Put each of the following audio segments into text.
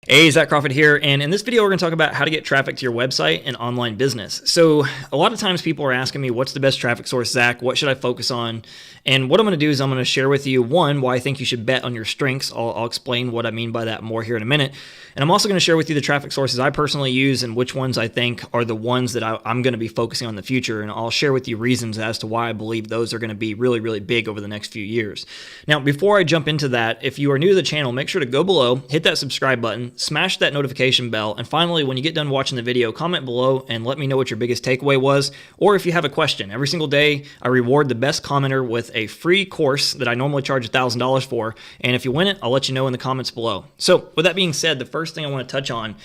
Hey, Zach Crawford here, and in this video we're going to talk about how to get traffic to your website and online business. So a lot of times people are asking me, what's the best traffic source, Zach? What should I focus on? And what I'm going to do is I'm going to share with you, one, why I think you should bet on your strengths. I'll explain what I mean by that more here in a minute. And I'm also going to share with you the traffic sources I personally use and which ones I think are the ones that I'm going to be focusing on in the future. And I'll share with you reasons as to why I believe those are going to be really, really big over the next few years. Now, before I jump into that, if you are new to the channel, make sure to go below, hit that subscribe button, smash that notification bell, and finally, when you get done watching the video, comment below and let me know what your biggest takeaway was, or if you have a question. Every single day, I reward the best commenter with a free course that I normally charge $1,000 for, and if you win it, I'll let you know in the comments below. So, with that being said, the first thing I want to touch on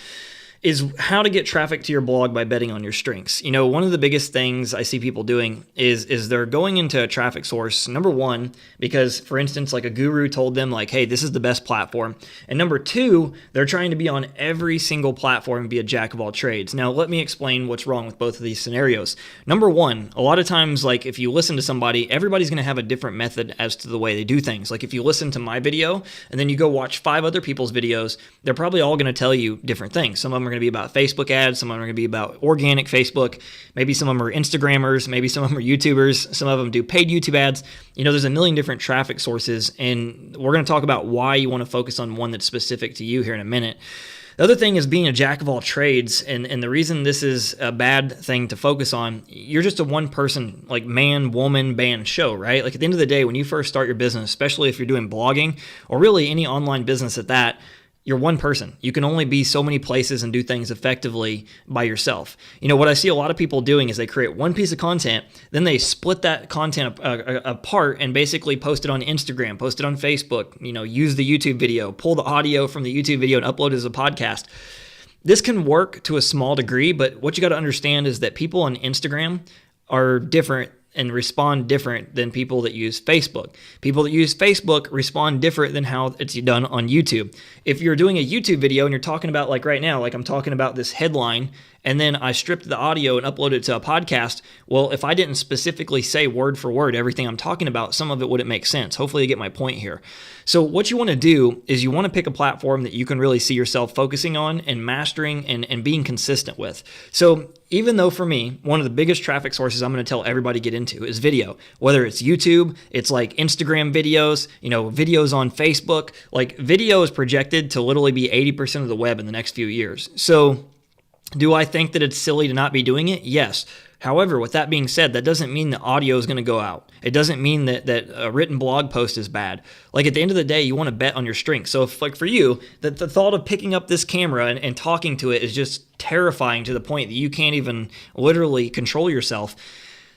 is how to get traffic to your blog by betting on your strengths. You know, one of the biggest things I see people doing is they're going into a traffic source, number one, because, for instance, like a guru told them, like, hey, this is the best platform. And number two, they're trying to be on every single platform and be a jack of all trades. Now, let me explain what's wrong with both of these scenarios. Number one, a lot of times, like, if you listen to somebody, everybody's going to have a different method as to the way they do things. Like, if you listen to my video and then you go watch 5 other people's videos, they're probably all going to tell you different things. Some of them are going to be about Facebook ads, some of them are going to be about organic Facebook, maybe some of them are Instagrammers, maybe some of them are YouTubers, some of them do paid YouTube ads. You know, there's a million different traffic sources, and we're going to talk about why you want to focus on one that's specific to you here in a minute. The other thing is being a jack of all trades, and the reason this is a bad thing to focus on, you're just a one-person, like man, woman, band show, right? Like at the end of the day, when you first start your business, especially if you're doing blogging or really any online business at that, you're one person. You can only be so many places and do things effectively by yourself. You know, what I see a lot of people doing is they create one piece of content, then they split that content apart and basically post it on Instagram, post it on Facebook, you know, use the YouTube video, pull the audio from the YouTube video and upload it as a podcast. This can work to a small degree, but what you got to understand is that people on Instagram are different and respond different than people that use Facebook. People that use Facebook respond different than how it's done on YouTube. If you're doing a YouTube video and you're talking about, like right now, like I'm talking about this headline, and then I stripped the audio and uploaded it to a podcast, well, if I didn't specifically say word for word everything I'm talking about, some of it wouldn't make sense. Hopefully you get my point here. So what you want to do is you want to pick a platform that you can really see yourself focusing on and mastering and being consistent with. So even though for me, one of the biggest traffic sources I'm going to tell everybody to get into is video, whether it's YouTube, it's like Instagram videos, you know, videos on Facebook, like video is projected to literally be 80% of the web in the next few years. So do I think that it's silly to not be doing it? Yes. However, with that being said, that doesn't mean the audio is going to go out. It doesn't mean that a written blog post is bad. Like at the end of the day, you want to bet on your strengths. So if, like for you, the thought of picking up this camera and talking to it is just terrifying to the point that you can't even literally control yourself,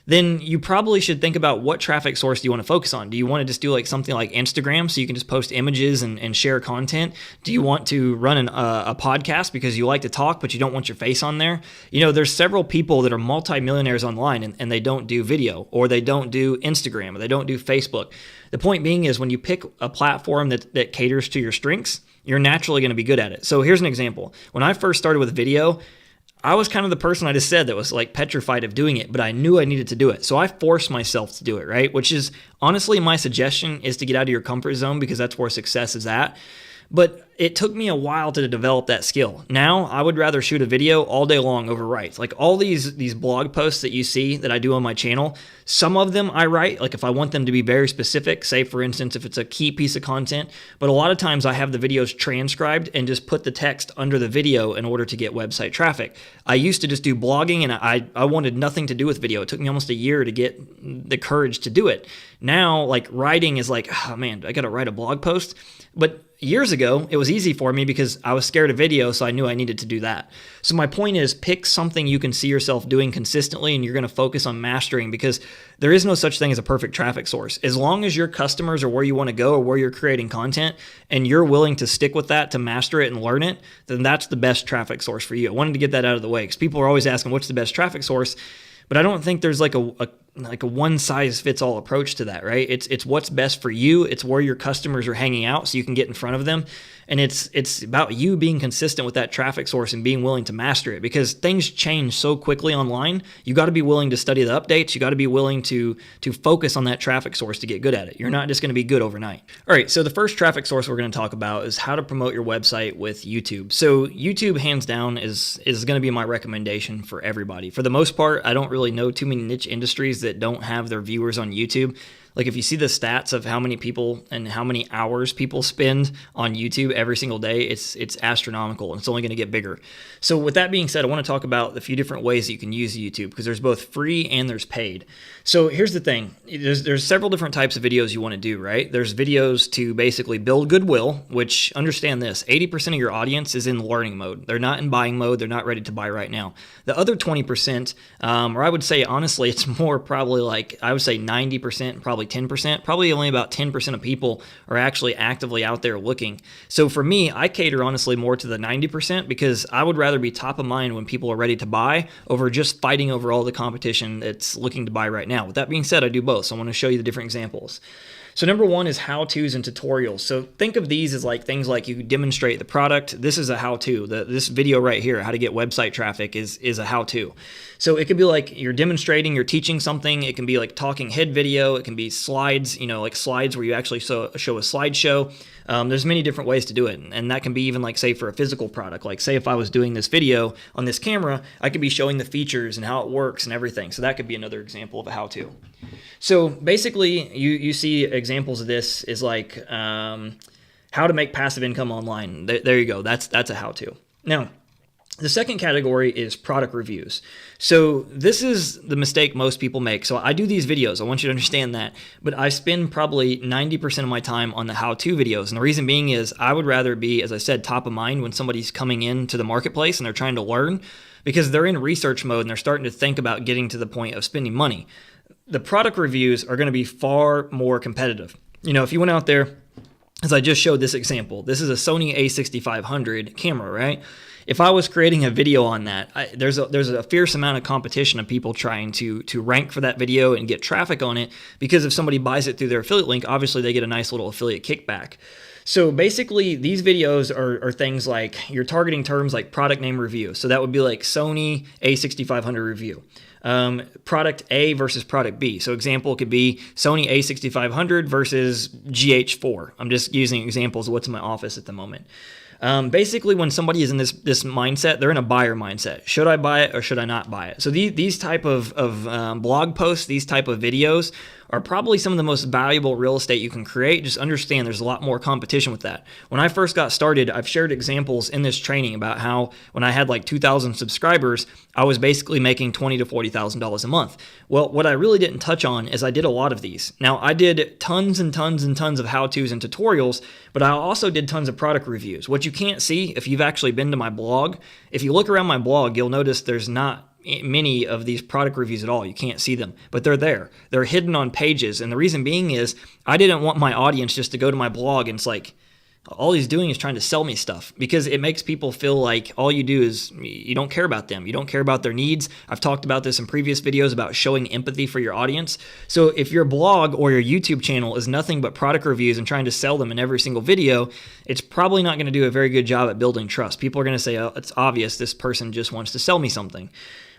then you probably should think about what traffic source do you want to focus on. Do you want to just do like something like Instagram so you can just post images and share content? Do you want to run a podcast because you like to talk but you don't want your face on there? You know, there's several people that are multimillionaires online and they don't do video, or they don't do Instagram, or they don't do Facebook. The point being is when you pick a platform that caters to your strengths, you're naturally going to be good at it. So here's an example. When I first started with video, I was kind of the person I just said that was like petrified of doing it, but I knew I needed to do it. So I forced myself to do it, right? Which is honestly my suggestion is to get out of your comfort zone because that's where success is at. But it took me a while to develop that skill. Now, I would rather shoot a video all day long over writes. Like all these blog posts that you see that I do on my channel, some of them I write, like if I want them to be very specific, say for instance, if it's a key piece of content, but a lot of times I have the videos transcribed and just put the text under the video in order to get website traffic. I used to just do blogging and I wanted nothing to do with video. It took me almost a year to get the courage to do it. Now, like writing is like, oh man, I got to write a blog post. But years ago, it was easy for me because I was scared of video, so I knew I needed to do that. So my point is, pick something you can see yourself doing consistently and you're going to focus on mastering, because there is no such thing as a perfect traffic source. As long as your customers are where you want to go or where you're creating content and you're willing to stick with that to master it and learn it, then that's the best traffic source for you. I wanted to get that out of the way because people are always asking, what's the best traffic source? But I don't think there's like a one-size-fits-all approach to that, right? It's what's best for you. It's where your customers are hanging out so you can get in front of them. And it's about you being consistent with that traffic source and being willing to master it, because things change so quickly online. You got to be willing to study the updates. You got to be willing to focus on that traffic source to get good at it. You're not just going to be good overnight. All right, so the first traffic source we're going to talk about is how to promote your website with YouTube. So YouTube, hands down, is going to be my recommendation for everybody. For the most part, I don't really know too many niche industries that don't have their viewers on YouTube. Like if you see the stats of how many people and how many hours people spend on YouTube every single day, it's astronomical, and it's only going to get bigger. So with that being said, I want to talk about a few different ways that you can use YouTube, because there's both free and there's paid. So here's the thing. There's several different types of videos you want to do, right? There's videos to basically build goodwill, which, understand this, 80% of your audience is in learning mode. They're not in buying mode. They're not ready to buy right now. The other 20%, or I would say honestly, it's more probably like, I would say 90%, probably 10%, probably only about 10% of people are actually actively out there looking. So for me, I cater honestly more to the 90%, because I would rather be top of mind when people are ready to buy over just fighting over all the competition that's looking to buy right now. With that being said, I do both. So I want to show you the different examples. So number one is how-tos and tutorials. So think of these as like things like you demonstrate the product. This is a how-to. This video right here, how to get website traffic, is a how-to. So it could be like you're demonstrating, you're teaching something. It can be like talking head video. It can be slides, like slides where you actually show a slideshow. There's many different ways to do it. And that can be even like, say, for a physical product. Like say if I was doing this video on this camera, I could be showing the features and how it works and everything. So that could be another example of a how-to. So basically, you see examples of this is like how to make passive income online. There you go. That's a how-to. Now, the second category is product reviews. So this is the mistake most people make. So I do these videos. I want you to understand that. But I spend probably 90% of my time on the how-to videos. And the reason being is I would rather be, as I said, top of mind when somebody's coming into the marketplace and they're trying to learn, because they're in research mode and they're starting to think about getting to the point of spending money. The product reviews are going to be far more competitive. If you went out there, as I just showed this example, this is a Sony a6500 camera, right? If I was creating a video on that, there's a fierce amount of competition of people trying to rank for that video and get traffic on it, because if somebody buys it through their affiliate link, obviously they get a nice little affiliate kickback. So basically, these videos are things like you're targeting terms like product name review. So that would be like Sony a6500 review. Product A versus product B. So example could be Sony a6500 versus GH4. I'm just using examples of what's in my office at the moment. Basically, when somebody is in this mindset, they're in a buyer mindset. Should I buy it or should I not buy it? So these type of blog posts, these type of videos are probably some of the most valuable real estate you can create. Just understand there's a lot more competition with that. When I first got started, I've shared examples in this training about how when I had like 2,000 subscribers, I was basically making $20,000 to $40,000 a month. Well, what I really didn't touch on is I did a lot of these. Now, I did tons and tons and tons of how-tos and tutorials, but I also did tons of product reviews. What you can't see, if you've actually been to my blog, if you look around my blog, you'll notice there's not many of these product reviews at all. You can't see them, but they're there. They're hidden on pages. And the reason being is I didn't want my audience just to go to my blog and it's like, all he's doing is trying to sell me stuff, because it makes people feel like all you do is you don't care about them. You don't care about their needs. I've talked about this in previous videos about showing empathy for your audience. So if your blog or your YouTube channel is nothing but product reviews and trying to sell them in every single video, it's probably not going to do a very good job at building trust. People are going to say, oh, it's obvious this person just wants to sell me something.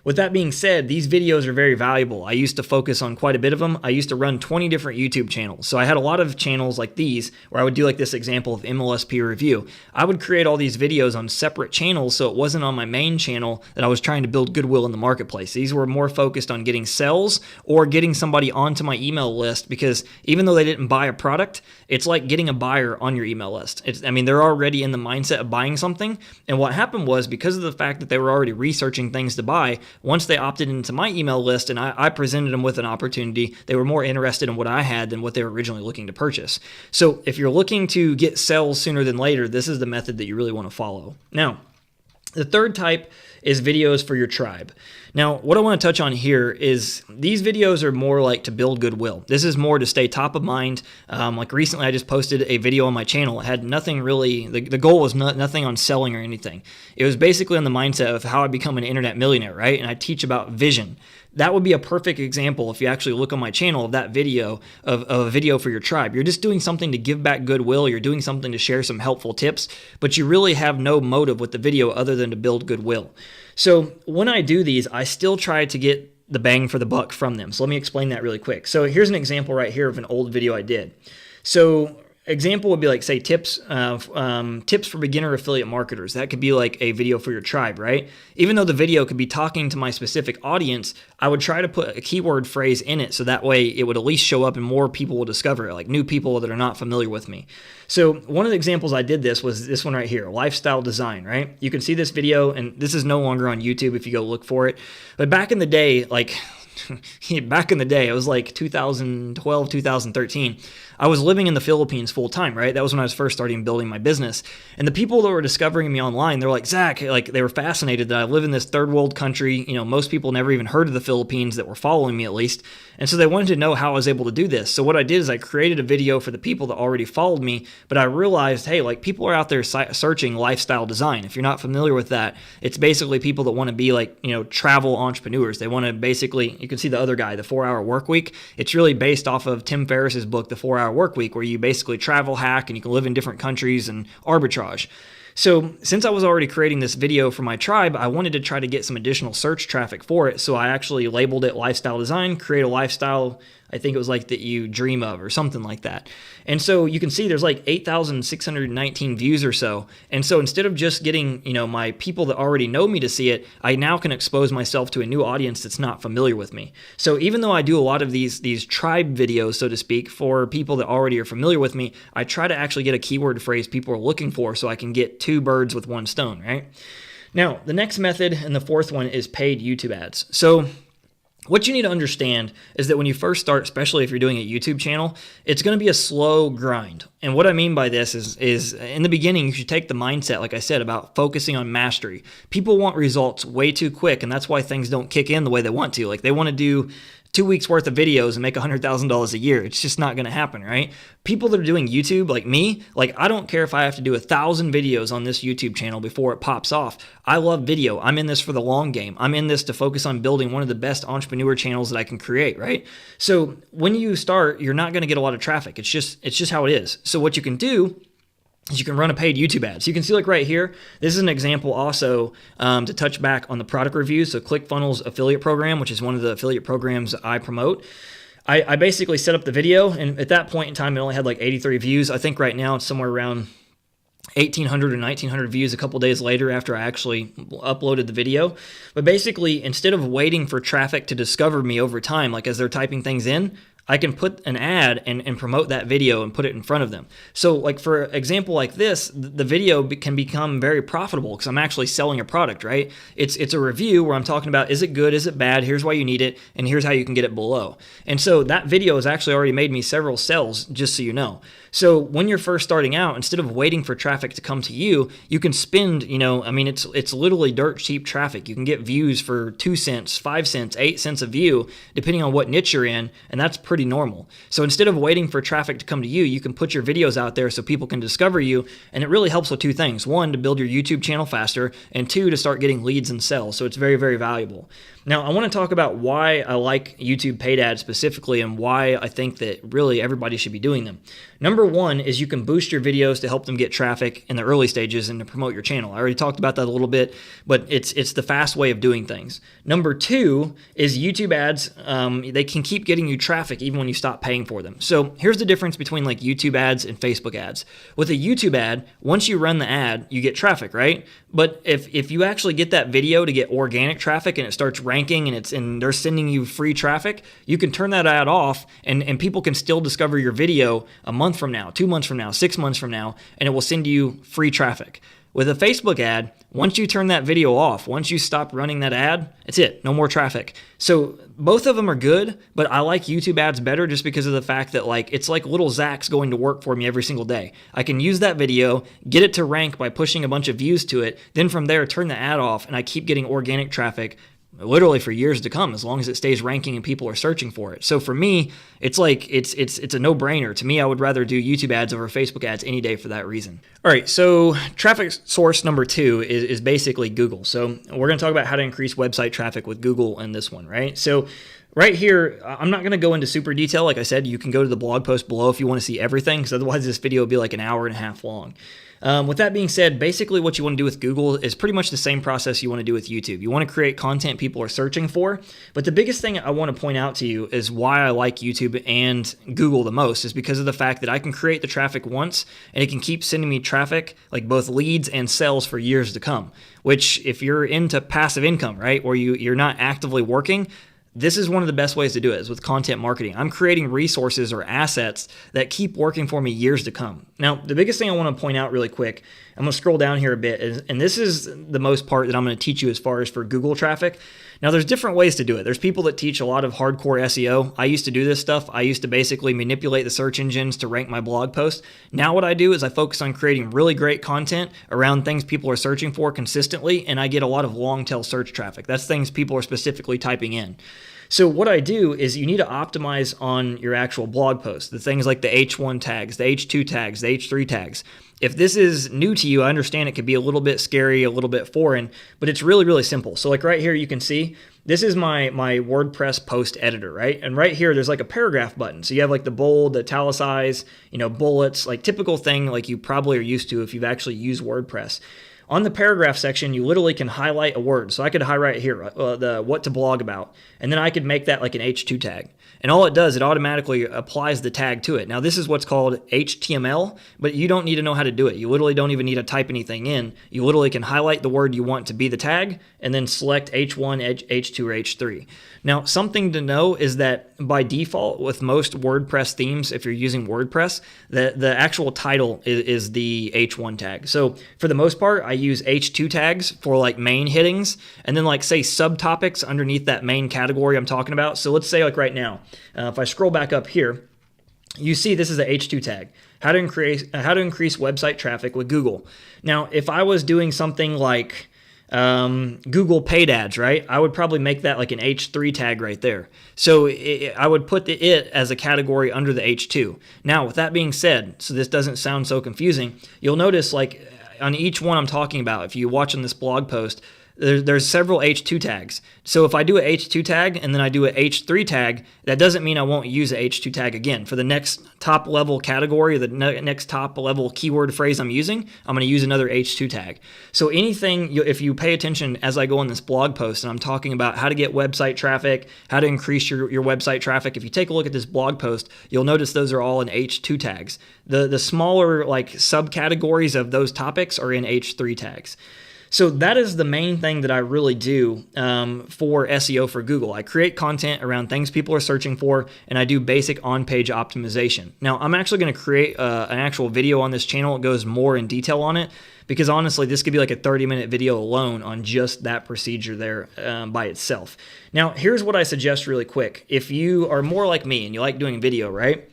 With that being said, these videos are very valuable. I used to focus on quite a bit of them. I used to run 20 different YouTube channels. So I had a lot of channels like these where I would do like this example of MLS peer review. I would create all these videos on separate channels, so it wasn't on my main channel that I was trying to build goodwill in the marketplace. These were more focused on getting sales or getting somebody onto my email list, because even though they didn't buy a product, it's like getting a buyer on your email list. They're already in the mindset of buying something. And what happened was, because of the fact that they were already researching things to buy, once they opted into my email list and I presented them with an opportunity, they were more interested in what I had than what they were originally looking to purchase. So if you're looking to get sales sooner than later, this is the method that you really want to follow. Now, the third type is videos for your tribe. Now, what I want to touch on here is these videos are more like to build goodwill. This is more to stay top of mind. Like recently, I just posted a video on my channel. It had nothing really, the goal was nothing on selling or anything. It was basically on the mindset of how I become an internet millionaire, right? And I teach about vision. that would be a perfect example if you actually look on my channel of that video, of a video for your tribe. You're just doing something to give back goodwill. You're doing something to share some helpful tips, but you really have no motive with the video other than to build goodwill. So when I do these, I still try to get the bang for the buck from them. So let me explain that really quick. So here's an example right here of an old video I did. So example would be like, say, tips for beginner affiliate marketers. That could be like a video for your tribe, right? Even though the video could be talking to my specific audience, I would try to put a keyword phrase in it so that way it would at least show up and more people will discover it, like new people that are not familiar with me. So one of the examples I did this was this one right here, lifestyle design, right? You can see this video, and this is no longer on YouTube if you go look for it. But back in the day, like back in the day, it was like 2012, 2013. I was living in the Philippines full time, right? That was when I was first starting building my business. And the people that were discovering me online, they're like, Zach, like they were fascinated that I live in this third world country. You know, most people never even heard of the Philippines that were following me at least. And so they wanted to know how I was able to do this. So what I did is I created a video for the people that already followed me, but I realized, hey, like people are out there searching lifestyle design. If you're not familiar with that, it's basically people that want to be like, you know, travel entrepreneurs. They want to basically, you can see the other guy, the 4-Hour Work Week. It's really based off of Tim Ferriss's book, The 4-Hour Work Week, where you basically travel hack and you can live in different countries and arbitrage. So since I was already creating this video for my tribe, I wanted to try to get some additional search traffic for it. So I actually labeled it lifestyle design, create a lifestyle, I think it was like that you dream of or something like that. And so you can see there's like 8,619 views or so. And so instead of just getting, you know, my people that already know me to see it, I now can expose myself to a new audience that's not familiar with me. So even though I do a lot of these tribe videos, so to speak, for people that already are familiar with me, I try to actually get a keyword phrase people are looking for so I can get 2 birds with 1 stone, right? Now, the next method and the fourth one is paid YouTube ads. So what you need to understand is that when you first start, especially if you're doing a YouTube channel, it's going to be a slow grind. And what I mean by this is in the beginning, you should take the mindset, like I said, about focusing on mastery. People want results way too quick, and that's why things don't kick in the way they want to. Like they want to do 2 weeks worth of videos and make $100,000 a year. It's just not going to happen, right? People that are doing YouTube, like me, like I don't care if I have to do 1,000 videos on this YouTube channel before it pops off. I love video. I'm in this for the long game. I'm in this to focus on building one of the best entrepreneur channels that I can create, right? So when you start, you're not going to get a lot of traffic. It's just how it is. So what you can do is you can run a paid YouTube ad. So you can see like right here, this is an example also to touch back on the product reviews. So ClickFunnels affiliate program, which is one of the affiliate programs I promote. I basically set up the video, and at that point in time, it only had like 83 views. I think right now it's somewhere around 1,800 or 1,900 views a couple days later after I actually uploaded the video. But basically, instead of waiting for traffic to discover me over time, like as they're typing things in, I can put an ad and promote that video and put it in front of them. So like for example like this, the video can become very profitable because I'm actually selling a product, right? It's a review where I'm talking about, is it good, is it bad, here's why you need it, and here's how you can get it below. And so that video has actually already made me several sales, just so you know. So when you're first starting out, instead of waiting for traffic to come to you, you can spend, you know, I mean, it's literally dirt cheap traffic. You can get views for 2 cents, 5 cents, 8 cents a view, depending on what niche you're in, and that's pretty normal. So instead of waiting for traffic to come to you, you can put your videos out there so people can discover you, and it really helps with 2 things. 1, to build your YouTube channel faster, and 2, to start getting leads and sales. So it's very, very valuable. Now, I want to talk about why I like YouTube paid ads specifically and why I think that really everybody should be doing them. Number 1 is you can boost your videos to help them get traffic in the early stages and to promote your channel. I already talked about that a little bit, but it's the fast way of doing things. Number 2 is YouTube ads. They can keep getting you traffic even when you stop paying for them. So here's the difference between like YouTube ads and Facebook ads. With a YouTube ad, once you run the ad, you get traffic, right? But if you actually get that video to get organic traffic and it starts ranking and they're sending you free traffic, you can turn that ad off and people can still discover your video a month from now, 2 months from now, 6 months from now, and it will send you free traffic. With a Facebook ad, once you turn that video off, once you stop running that ad, it's it, no more traffic. So both of them are good, but I like YouTube ads better just because of the fact that like it's like little Zach's going to work for me every single day. I can use that video, get it to rank by pushing a bunch of views to it, then from there turn the ad off, and I keep getting organic traffic literally for years to come, as long as it stays ranking and people are searching for it. So for me, it's like it's a no-brainer. To me, I would rather do YouTube ads over Facebook ads any day for that reason. All right, so traffic source number 2 is basically Google. So we're going to talk about how to increase website traffic with Google in this one, right? So right here, I'm not going to go into super detail. Like I said, you can go to the blog post below if you want to see everything, because otherwise this video will be like an hour and a half long. With that being said, basically what you want to do with Google is pretty much the same process you want to do with YouTube. You want to create content people are searching for, but the biggest thing I want to point out to you is why I like YouTube and Google the most is because of the fact that I can create the traffic once and it can keep sending me traffic, like both leads and sales for years to come, which if you're into passive income, right, or you're not actively working, this is one of the best ways to do it is with content marketing. I'm creating resources or assets that keep working for me years to come. Now, the biggest thing I want to point out really quick, I'm going to scroll down here a bit, and this is the most part that I'm going to teach you as far as for Google traffic. Now, there's different ways to do it. There's people that teach a lot of hardcore SEO. I used to do this stuff. I used to basically manipulate the search engines to rank my blog posts. Now what I do is I focus on creating really great content around things people are searching for consistently, and I get a lot of long tail search traffic. That's things people are specifically typing in. So what I do is you need to optimize on your actual blog post, the things like the H1 tags, the H2 tags, the H3 tags. If this is new to you, I understand it could be a little bit scary, a little bit foreign, but it's really, really simple. So like right here, you can see this is my WordPress post editor, right? And right here, there's like a paragraph button. So you have like the bold, the italicize, bullets, like typical thing like you probably are used to if you've actually used WordPress. On the paragraph section, you literally can highlight a word. So I could highlight here the what to blog about, and then I could make that like an H2 tag. And all it does, it automatically applies the tag to it. Now, this is what's called HTML, but you don't need to know how to do it. You literally don't even need to type anything in. You literally can highlight the word you want to be the tag and then select H1, H2, or H3. Now, something to know is that by default with most WordPress themes, if you're using WordPress, the actual title is the H1 tag. So for the most part, I use H2 tags for like main headings and then like say subtopics underneath that main category I'm talking about. So let's say like right now, if I scroll back up here, you see this is a H2 tag, how to increase website traffic with Google. Now, if I was doing something like Google paid ads, right? I would probably make that like an H3 tag right there. So I would put it as a category under the H2. Now, with that being said, so this doesn't sound so confusing, you'll notice like on each one I'm talking about, if you watch on this blog post, there's several H2 tags. So if I do a H2 tag and then I do a H3 tag, that doesn't mean I won't use a H2 tag again. For the next top level category, the next top level keyword phrase I'm using, I'm going to use another H2 tag. So anything, if you pay attention as I go on this blog post and I'm talking about how to get website traffic, how to increase your website traffic, if you take a look at this blog post, you'll notice those are all in H2 tags. The smaller like subcategories of those topics are in H3 tags. So that is the main thing that I really do for SEO for Google. I create content around things people are searching for, and I do basic on-page optimization. Now, I'm actually going to create an actual video on this channel. It goes more in detail on it, because honestly, this could be like a 30-minute video alone on just that procedure there by itself. Now, here's what I suggest really quick. If you are more like me and you like doing video, right?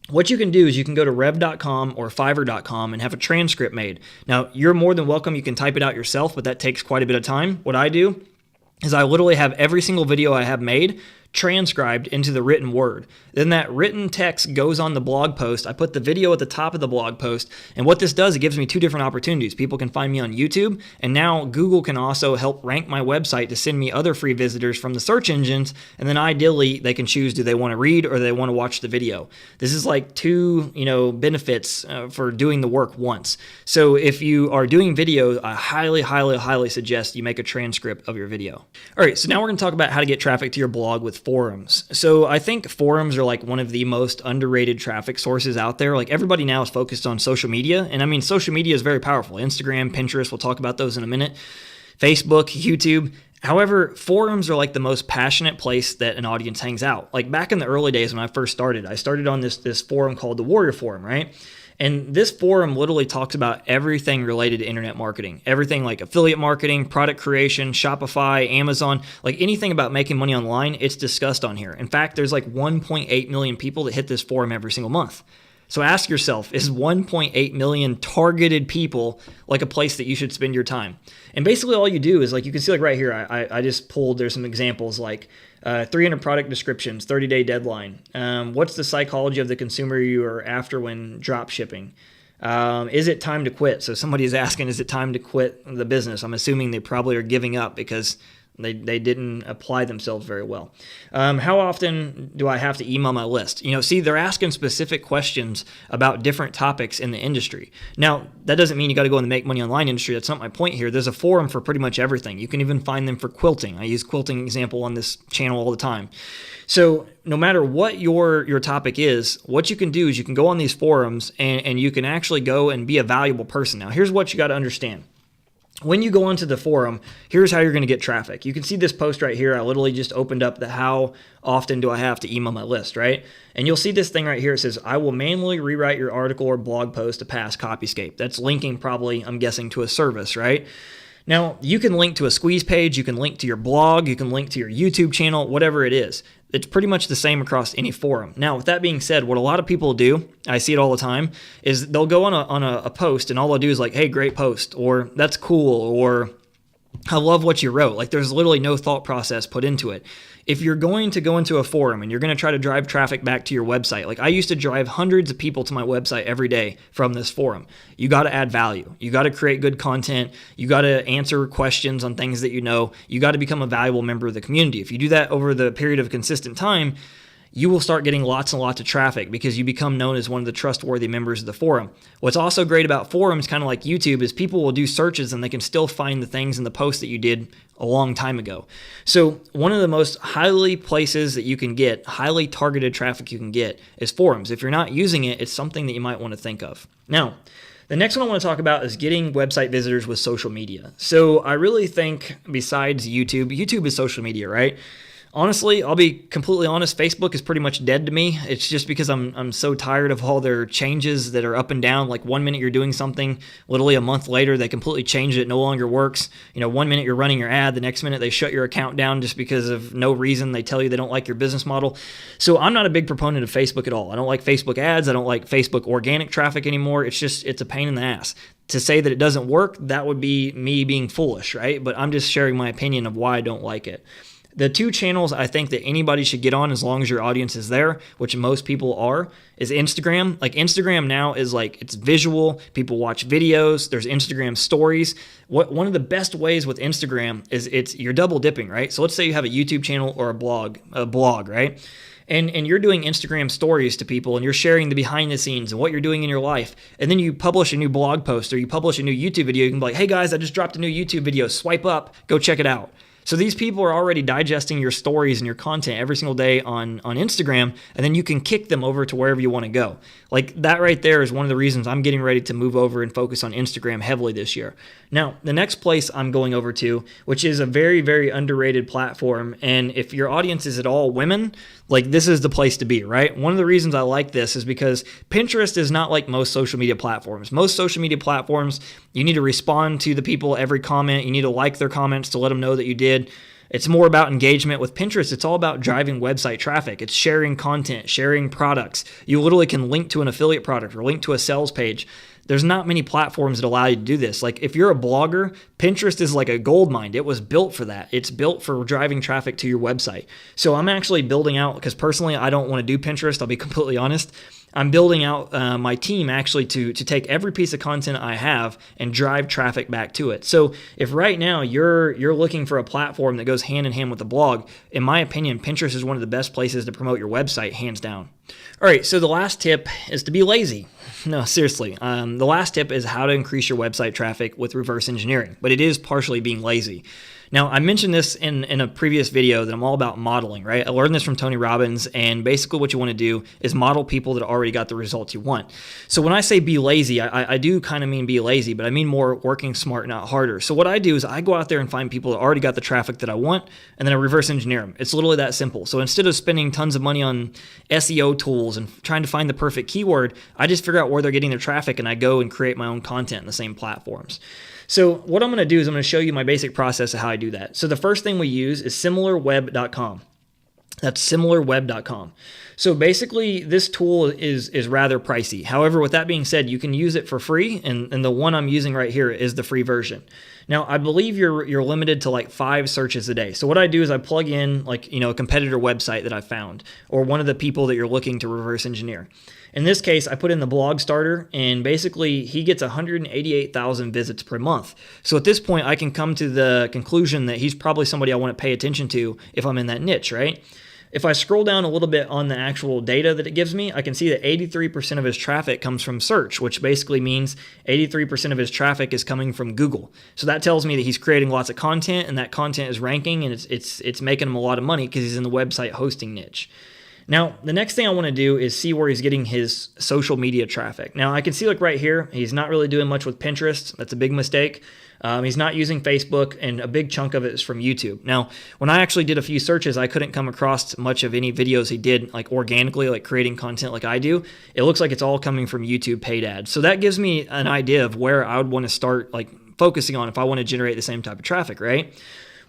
What you can do is you can go to rev.com or fiverr.com and have a transcript made. Now, you're more than welcome. You can type it out yourself, but that takes quite a bit of time. What I do is I literally have every single video I have made transcribed into the written word. Then that written text goes on the blog post. I put the video at the top of the blog post, and what this does, it gives me two different opportunities. People can find me on YouTube, and now Google can also help rank my website to send me other free visitors from the search engines, and then ideally they can choose, do they want to read or do they want to watch the video? This is like two, benefits for doing the work once. So if you are doing video, I highly, highly, highly suggest you make a transcript of your video. All right, so now we're going to talk about how to get traffic to your blog with forums. So I think forums are like one of the most underrated traffic sources out there. Like everybody now is focused on social media. And I mean, social media is very powerful. Instagram, Pinterest, we'll talk about those in a minute. Facebook, YouTube. However, forums are like the most passionate place that an audience hangs out. Like back in the early days when I first started, I started on this forum called the Warrior Forum, right? And this forum literally talks about everything related to internet marketing. Everything like affiliate marketing, product creation, Shopify, Amazon, like anything about making money online, it's discussed on here. In fact, there's like 1.8 million people that hit this forum every single month. So ask yourself, is 1.8 million targeted people like a place that you should spend your time? And basically all you do is, like, you can see, like right here, I just pulled, there's some examples like 300 product descriptions, 30-day deadline. What's the psychology of the consumer you are after when drop shipping? Is it time to quit? So somebody is asking, is it time to quit the business? I'm assuming they probably are giving up because they didn't apply themselves very well. How often do I have to email my list? See, they're asking specific questions about different topics in the industry. Now, that doesn't mean you got to go in the make money online industry. That's not my point here. There's a forum for pretty much everything. You can even find them for quilting. I use quilting example on this channel all the time. So no matter what your topic is, what you can do is you can go on these forums and you can actually go and be a valuable person. Now, here's what you got to understand. When you go onto the forum, here's how you're going to get traffic. You can see this post right here. I literally just opened up the how often do I have to email my list, right? And you'll see this thing right here. It says, I will manually rewrite your article or blog post to pass Copyscape. That's linking probably, I'm guessing, to a service, right? Now, you can link to a squeeze page, you can link to your blog, you can link to your YouTube channel, whatever it is. It's pretty much the same across any forum. Now, with that being said, what a lot of people do, I see it all the time, is they'll go on a post and all they'll do is like, hey, great post, or that's cool, or I love what you wrote. Like, there's literally no thought process put into it. If you're going to go into a forum and you're going to try to drive traffic back to your website, like I used to drive hundreds of people to my website every day from this forum, you got to add value. You got to create good content. You got to answer questions on things that you know. You got to become a valuable member of the community. If you do that over the period of consistent time, you will start getting lots and lots of traffic because you become known as one of the trustworthy members of the forum. What's also great about forums, kind of like YouTube, is people will do searches and they can still find the things in the post that you did a long time ago. So one of the most highly places that you can get, highly targeted traffic you can get, is forums. If you're not using it, it's something that you might want to think of. Now, the next one I want to talk about is getting website visitors with social media. So I really think besides YouTube is social media, right? Honestly, I'll be completely honest, Facebook is pretty much dead to me. It's just because I'm so tired of all their changes that are up and down. Like 1 minute you're doing something, literally a month later they completely change it, it no longer works. 1 minute you're running your ad, the next minute they shut your account down just because of no reason. They tell you they don't like your business model. So I'm not a big proponent of Facebook at all. I don't like Facebook ads. I don't like Facebook organic traffic anymore. It's a pain in the ass. To say that it doesn't work, that would be me being foolish, right? But I'm just sharing my opinion of why I don't like it. The two channels I think that anybody should get on as long as your audience is there, which most people are, is Instagram. Like Instagram now is like, it's visual. People watch videos. There's Instagram stories. One of the best ways with Instagram is you're double dipping, right? So let's say you have a YouTube channel or a blog, right? And you're doing Instagram stories to people and you're sharing the behind the scenes and what you're doing in your life. And then you publish a new blog post or you publish a new YouTube video. You can be like, hey guys, I just dropped a new YouTube video. Swipe up, go check it out. So these people are already digesting your stories and your content every single day on Instagram, and then you can kick them over to wherever you want to go. Like that right there is one of the reasons I'm getting ready to move over and focus on Instagram heavily this year. Now, the next place I'm going over to, which is a very, very underrated platform, and if your audience is at all women, like this is the place to be, right? One of the reasons I like this is because Pinterest is not like most social media platforms. Most social media platforms, you need to respond to the people every comment. You need to like their comments to let them know that you did. It's more about engagement. With Pinterest, it's all about driving website traffic. It's sharing content, sharing products. You literally can link to an affiliate product or link to a sales page. There's not many platforms that allow you to do this. Like if you're a blogger, Pinterest is like a gold mine. It was built for that. It's built for driving traffic to your website. So I'm actually building out, because personally I don't want to do Pinterest, I'll be completely honest. I'm building out my team actually to take every piece of content I have and drive traffic back to it. So if right now you're looking for a platform that goes hand in hand with a blog, in my opinion, Pinterest is one of the best places to promote your website, hands down. All right, so the last tip is to be lazy. No, seriously. The last tip is how to increase your website traffic with reverse engineering, but it is partially being lazy. Now, I mentioned this in a previous video that I'm all about modeling, right? I learned this from Tony Robbins, and basically what you want to do is model people that already got the results you want. So when I say be lazy, I do kind of mean be lazy, but I mean more working smart, not harder. So what I do is I go out there and find people that already got the traffic that I want, and then I reverse engineer them. It's literally that simple. So instead of spending tons of money on SEO tools and trying to find the perfect keyword, I just figure out where they're getting their traffic, and I go and create my own content in the same platforms. So what I'm going to do is I'm going to show you my basic process of how I do that. So the first thing we use is similarweb.com. That's similarweb.com. So basically, this tool is rather pricey. However, with that being said, you can use it for free, and the one I'm using right here is the free version. Now, I believe you're limited to like 5 searches a day. So what I do is I plug in like, a competitor website that I found, or one of the people that you're looking to reverse engineer. In this case, I put in the blog starter, and basically he gets 188,000 visits per month. So at this point, I can come to the conclusion that he's probably somebody I want to pay attention to if I'm in that niche, right? If I scroll down a little bit on the actual data that it gives me, I can see that 83% of his traffic comes from search, which basically means 83% of his traffic is coming from Google. So that tells me that he's creating lots of content, and that content is ranking, and it's making him a lot of money because he's in the website hosting niche. Now, the next thing I want to do is see where he's getting his social media traffic. Now, I can see like right here, he's not really doing much with Pinterest. That's a big mistake. He's not using Facebook, and a big chunk of it is from YouTube. Now, when I actually did a few searches, I couldn't come across much of any videos he did like organically, like creating content like I do. It looks like it's all coming from YouTube paid ads. So that gives me an idea of where I would want to start like focusing on if I want to generate the same type of traffic, right?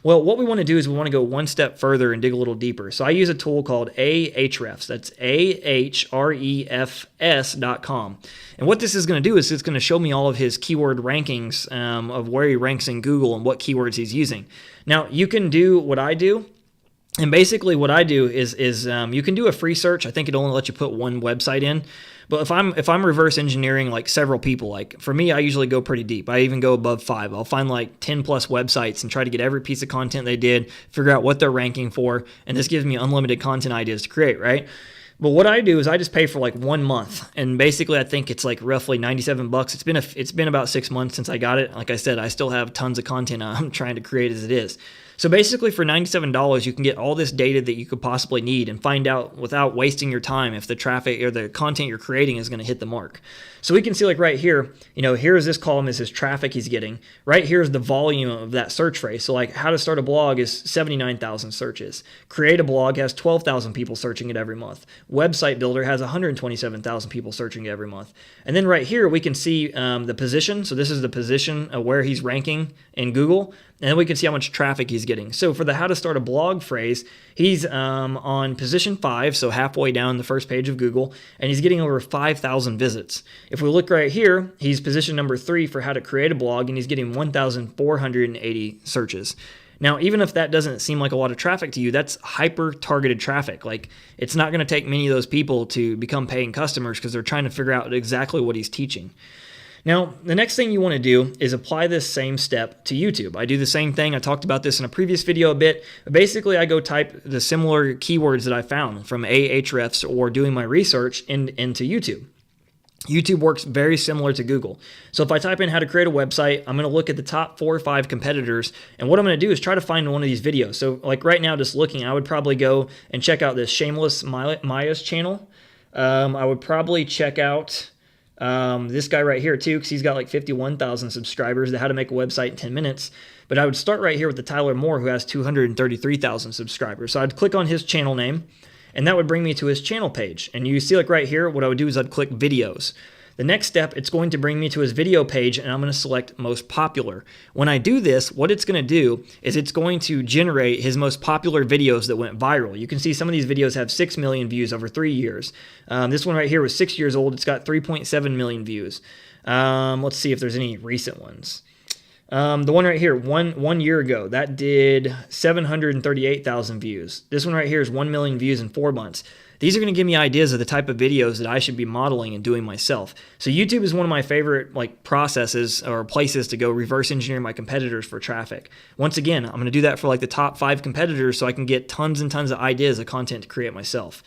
Well, what we want to do is we want to go one step further and dig a little deeper. So I use a tool called Ahrefs. That's Ahrefs.com. And what this is going to do is it's going to show me all of his keyword rankings of where he ranks in Google and what keywords he's using. Now, you can do what I do. And basically what I do is you can do a free search. I think it only lets you put one website in. But if I'm reverse engineering like several people, like for me, I usually go pretty deep. I even go above 5. I'll find like 10 plus websites and try to get every piece of content they did, figure out what they're ranking for, and this gives me unlimited content ideas to create, right? But what I do is I just pay for like 1 month, and basically I think it's like roughly $97. It's been about 6 months since I got it. Like I said, I still have tons of content I'm trying to create as it is. So basically for $97, you can get all this data that you could possibly need and find out without wasting your time if the traffic or the content you're creating is going to hit the mark. So we can see like right here, here's this column is his traffic he's getting. Right here is the volume of that search phrase. So like how to start a blog is 79,000 searches. Create a blog has 12,000 people searching it every month. Website builder has 127,000 people searching it every month. And then right here we can see the position. So this is the position of where he's ranking in Google. And then we can see how much traffic he's getting. So for the how to start a blog phrase, he's on position 5, so halfway down the first page of Google, and he's getting over 5,000 visits. If we look right here, he's position number 3 for how to create a blog, and he's getting 1,480 searches. Now, even if that doesn't seem like a lot of traffic to you, that's hyper-targeted traffic. Like, it's not going to take many of those people to become paying customers because they're trying to figure out exactly what he's teaching. Now, the next thing you want to do is apply this same step to YouTube. I do the same thing. I talked about this in a previous video a bit. Basically, I go type the similar keywords that I found from Ahrefs or doing my research into YouTube. YouTube works very similar to Google. So if I type in how to create a website, I'm going to look at the top 4 or 5 competitors, and what I'm going to do is try to find one of these videos. So like right now, just looking, I would probably go and check out this Shameless Maya's channel. I would probably check out this guy right here too, because he's got like 51,000 subscribers, the how to make a website in 10 minutes. But I would start right here with the Tyler Moore, who has 233,000 subscribers. So I'd click on his channel name, and that would bring me to his channel page. And you see like right here, what I would do is I'd click videos. The next step, it's going to bring me to his video page, and I'm going to select most popular. When I do this, what it's going to do is it's going to generate his most popular videos that went viral. You can see some of these videos have 6 million views over 3 years. This one right here was 6 years old. It's got 3.7 million views. Let's see if there's any recent ones. The one right here, one year ago, that did 738,000 views. This one right here is 1 million views in 4 months. These are going to give me ideas of the type of videos that I should be modeling and doing myself. So YouTube is one of my favorite processes or places to go reverse engineer my competitors for traffic. Once again, I'm going to do that for like the top 5 competitors so I can get tons and tons of ideas of content to create myself.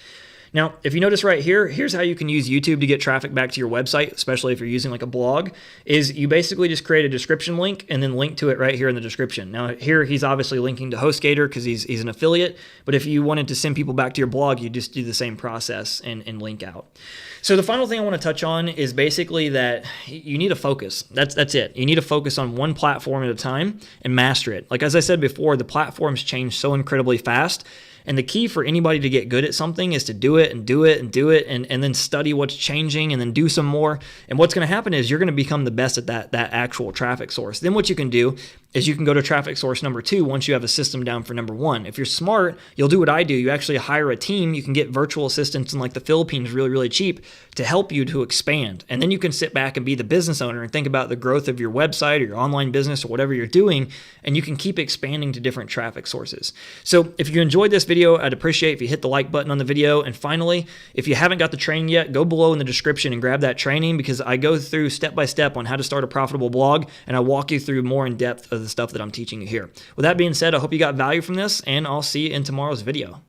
Now, if you notice right here, here's how you can use YouTube to get traffic back to your website, especially if you're using like a blog, is you basically just create a description link and then link to it right here in the description. Now, here he's obviously linking to HostGator because he's an affiliate, but if you wanted to send people back to your blog, you just do the same process and link out. So the final thing I want to touch on is basically that you need to focus. That's it. You need to focus on one platform at a time and master it. Like as I said before, the platforms change so incredibly fast. And the key for anybody to get good at something is to do it and do it and do it and then study what's changing and then do some more. And what's going to happen is you're going to become the best at that actual traffic source. Then what you can do is you can go to traffic source number 2 once you have a system down for number 1. If you're smart, you'll do what I do. You actually hire a team. You can get virtual assistants in like the Philippines really, really cheap to help you to expand. And then you can sit back and be the business owner and think about the growth of your website or your online business or whatever you're doing, and you can keep expanding to different traffic sources. So if you enjoyed this video, I'd appreciate if you hit the like button on the video. And finally, if you haven't got the training yet, go below in the description and grab that training, because I go through step by step on how to start a profitable blog, and I walk you through more in depth of the stuff that I'm teaching you here. With that being said, I hope you got value from this, and I'll see you in tomorrow's video.